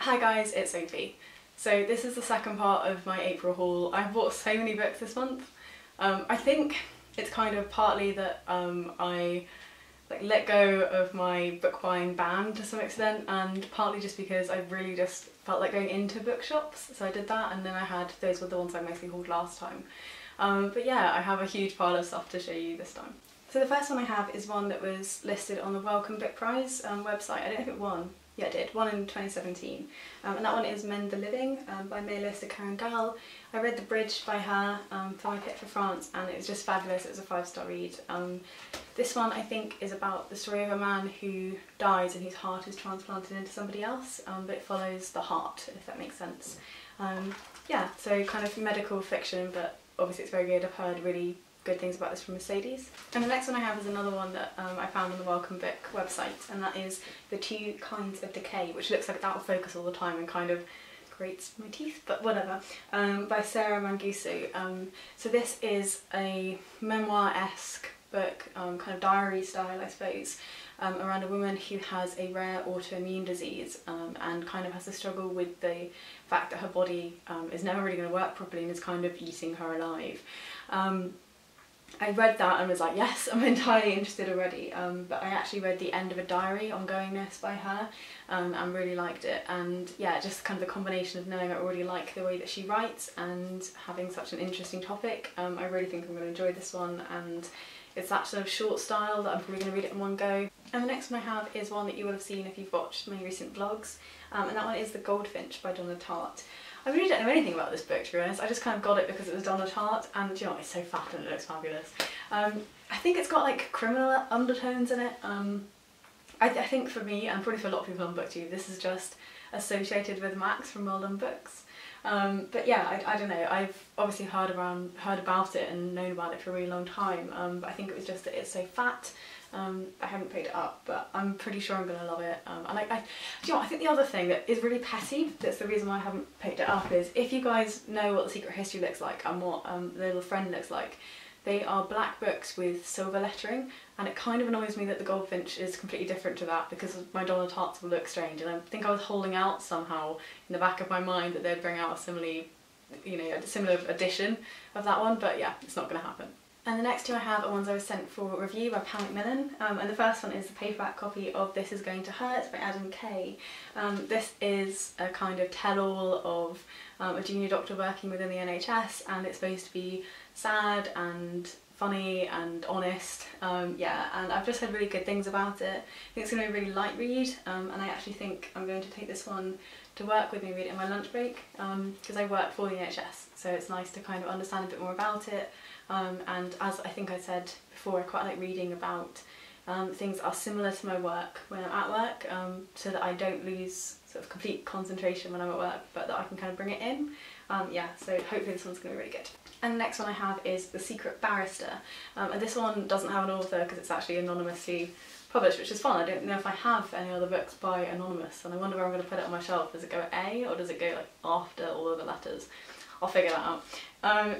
Hi guys, it's Sophie. So this is the second part of my April haul. I've bought so many books this month. I think it's kind of partly that I let go of my book buying ban to some extent, and partly just because I really just felt like going into bookshops, so I did that, and then those were the ones I mostly hauled last time. But yeah, I have a huge pile of stuff to show you this time. So the first one I have is one that was listed on the Welcome Book Prize website. I don't know if it won. Yeah, it did. Won in 2017. And that one is Mend the Living by Maylis and Kerangal. I read The Bridge by her for my pick for France, and it was just fabulous. It was a 5-star read. This one I think is about the story of a man who dies and whose heart is transplanted into somebody else, but it follows the heart, if that makes sense. Yeah, so kind of medical fiction, but obviously it's very good. I've heard really good things about this from Mercedes. And the next one I have is another one that I found on the Welcome Book website, and that is The Two Kinds of Decay, which looks like it's out of focus all the time and kind of grates my teeth, but whatever, by Sarah Manguso. So this is a memoir-esque book, kind of diary style I suppose, around a woman who has a rare autoimmune disease and kind of has to struggle with the fact that her body is never really going to work properly and is kind of eating her alive. I read that and was like, yes, I'm entirely interested already, but I actually read the end of a diary, Ongoingness by her, and really liked it. And yeah, just kind of the combination of knowing I already like the way that she writes and having such an interesting topic, I really think I'm going to enjoy this one, and it's that sort of short style that I'm probably going to read it in one go. And the next one I have is one that you will have seen if you've watched my recent vlogs, and that one is The Goldfinch by Donna Tartt. I really don't know anything about this book, to be honest. I just kind of got it because it was Donna Tartt, and you know, it's so fat and it looks fabulous. I think it's got like criminal undertones in it. I think for me, and probably for a lot of people on BookTube, this is just associated with Max from Well Done Books. But yeah, I don't know, I've obviously heard about it and known about it for a really long time, but I think it was just that it's so fat. I haven't picked it up, but I'm pretty sure I'm going to love it. And you know, I think the other thing that is really petty, that's the reason why I haven't picked it up, is if you guys know what The Secret History looks like and what The Little Friend looks like, they are black books with silver lettering, and it kind of annoys me that The Goldfinch is completely different to that, because my Donna Tartts will look strange, and I think I was holding out somehow in the back of my mind that they'd bring out a similar edition of that one, but yeah, it's not going to happen. And the next two I have are ones I was sent for review by Pam Macmillan, and the first one is the paperback copy of This Is Going to Hurt by Adam Kay. This is a kind of tell-all of a junior doctor working within the NHS, and it's supposed to be sad and funny and honest, yeah, and I've just heard really good things about it. I think it's going to be a really light read, and I actually think I'm going to take this one to work with me, read it in my lunch break, because I work for the NHS, so it's nice to kind of understand a bit more about it. And as I think I said before, I quite like reading about things that are similar to my work when I'm at work, so that I don't lose sort of complete concentration when I'm at work, but that I can kind of bring it in. Yeah, so hopefully this one's going to be really good. And the next one I have is The Secret Barrister, and this one doesn't have an author because it's actually anonymously published, which is fun. I don't know if I have any other books by Anonymous, and I wonder where I'm going to put it on my shelf. Does it go at A, or does it go like after all of the letters? I'll figure that out.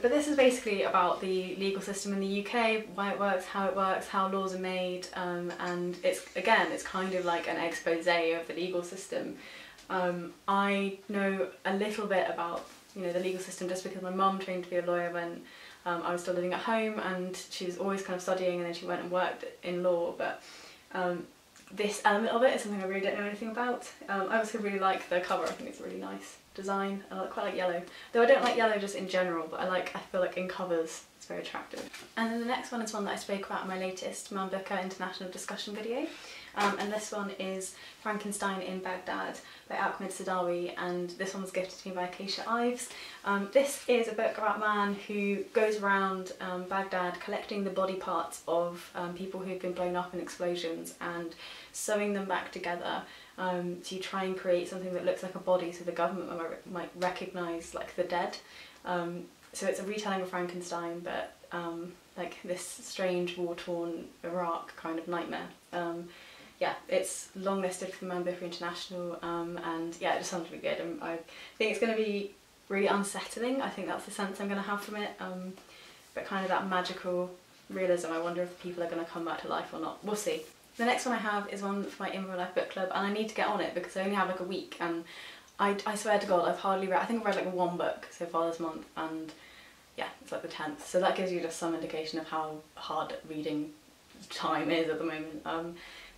But this is basically about the legal system in the UK, why it works, how laws are made, and it's kind of like an expose of the legal system. I know a little bit about the legal system just because my mum trained to be a lawyer when I was still living at home, and she was always kind of studying, and then she went and worked in law, but this element of it is something I really don't know anything about. I also really like the cover. I think it's a really nice design, and I quite like yellow, though I don't like yellow just in general, but I feel like in covers it's very attractive. And then the next one is one that I spoke about in my latest Man Booker international discussion video, and this one is Frankenstein in Baghdad by Ahmed Saadawi, and this one was gifted to me by Acacia Ives. This is a book about a man who goes around Baghdad collecting the body parts of people who've been blown up in explosions and sewing them back together to try and create something that looks like a body, so the government might recognise like the dead. So it's a retelling of Frankenstein, but like this strange war-torn Iraq kind of nightmare. Yeah, it's longlisted for the Man Booker International, and yeah, it just sounds really good. I think it's going to be really unsettling. I think that's the sense I'm going to have from it, but kind of that magical realism. I wonder if people are going to come back to life or not. We'll see. The next one I have is one for my In Real Life book club, and I need to get on it because I only have like a week, and I swear to God, I've hardly read, I think I've read like one book so far this month, and yeah, it's like the 10th, so that gives you just some indication of how hard reading time is at the moment.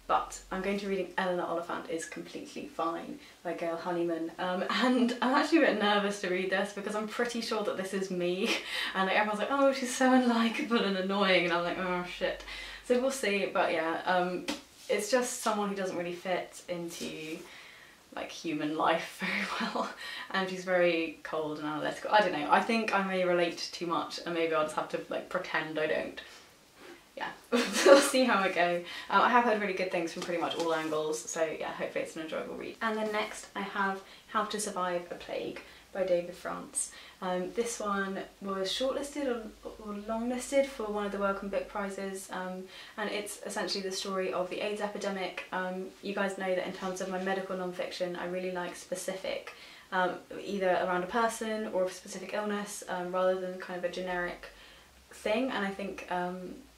But I'm going to be reading Eleanor Oliphant is Completely Fine by Gail Honeyman, and I'm actually a bit nervous to read this because I'm pretty sure that this is me, and like, everyone's like, oh, she's so unlikable and annoying, and I'm like, oh shit. So we'll see, but yeah, it's just someone who doesn't really fit into like human life very well, and she's very cold and analytical. I don't know, I think I may relate too much, and maybe I'll just have to like pretend I don't. Yeah, we'll see how I go. I have heard really good things from pretty much all angles, so yeah, hopefully it's an enjoyable read. And then next I have How to Survive a Plague by David France. This one was shortlisted or longlisted for one of the Wellcome Book Prizes, and it's essentially the story of the AIDS epidemic. You guys know that in terms of my medical non-fiction, I really like specific, either around a person or a specific illness, rather than kind of a generic thing, and I think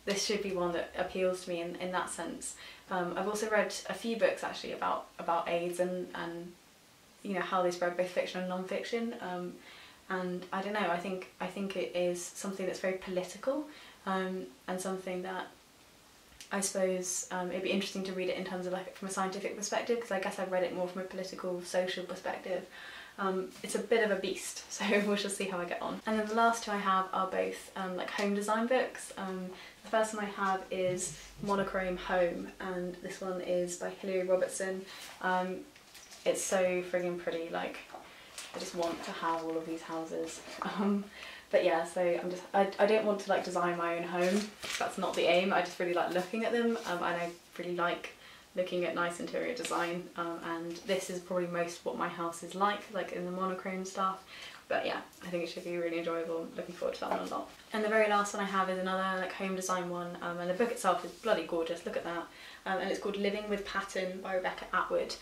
this should be one that appeals to me in that sense. I've also read a few books actually about AIDS and you know, how they spread, both fiction and non-fiction, and I don't know, I think it is something that's very political, and something that I suppose it'd be interesting to read it in terms of like from a scientific perspective, because I guess I've read it more from a political, social perspective. It's a bit of a beast, so we shall see how I get on. And then the last two I have are both like home design books. The first one I have is Monochrome Home, and this one is by Hilary Robertson. It's so friggin' pretty, like I just want to have all of these houses. But yeah, so I don't want to like design my own home, that's not the aim. I just really like looking at them, and I really like looking at nice interior design, and this is probably most what my house is like in the monochrome stuff. But yeah, I think it should be really enjoyable. Looking forward to that one a lot. And the very last one I have is another like home design one, and the book itself is bloody gorgeous, look at that. And it's called Living with Pattern by Rebecca Atwood.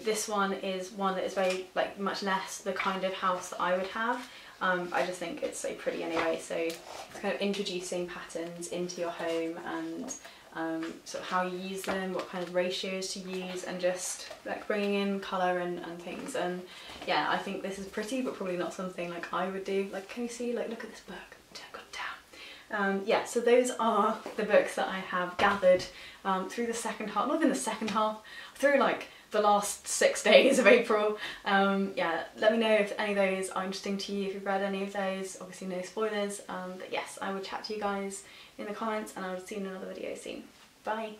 This one is one that is very like much less the kind of house that I would have. I just think it's so pretty anyway, so it's kind of introducing patterns into your home, and sort of how you use them, what kind of ratios to use, and just like bringing in colour and things. And yeah, I think this is pretty, but probably not something like I would do. Like, can you see, like, look at this book, God damn. Yeah, so those are the books that I have gathered through the second half, not even the second half, through like the last 6 days of April. Yeah, let me know if any of those are interesting to you, if you've read any of those. Obviously no spoilers, but yes, I will chat to you guys in the comments, and I will see you in another video soon. Bye!